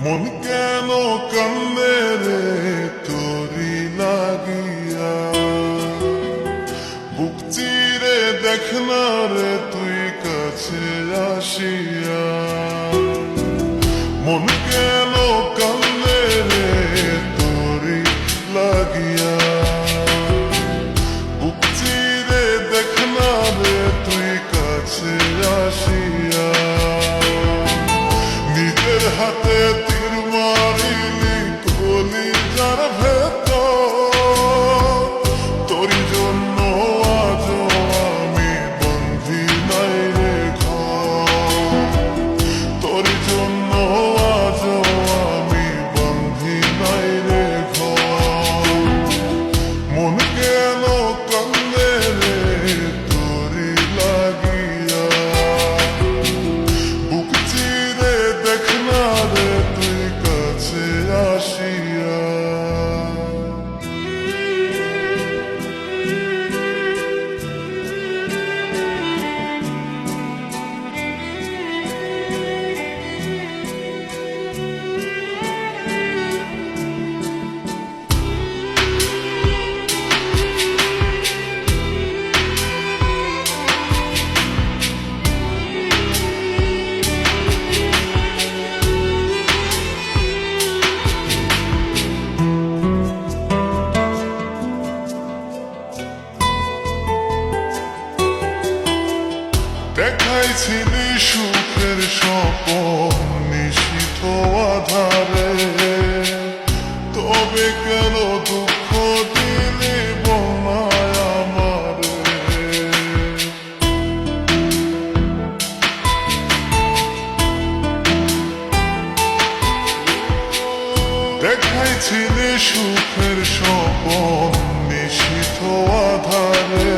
মন কেন কান্দে রে তোরি লাগিয়া, বুক চিরে দেখ না রে তুই কাছে আসিয়া। মন কেন কান্দে রে তোরি লাগিয়া, বুক চিরে দেখ না রে তুই কাছে আসিয়া। নিজের হাতে তীর মারিলি কলিজার ভেতর, তোরি জন্য আজ আমি বন্ধি নাই রে ঘর, তোরি জন্য আজ আমি বন্ধি নাই রে ঘর। মন কেন কান্দে রে তোরি লাগিয়া, বুক চিরে দেখ না রে তুই কাছে আসিয়া। দেখাইছিলি সুখের স্বপন নিশীথ আধারে, তবে কেন দুঃখ দিলি বনায় আমারে। দেখাইছিলি সুখের স্বপন নিশীথ আধারে,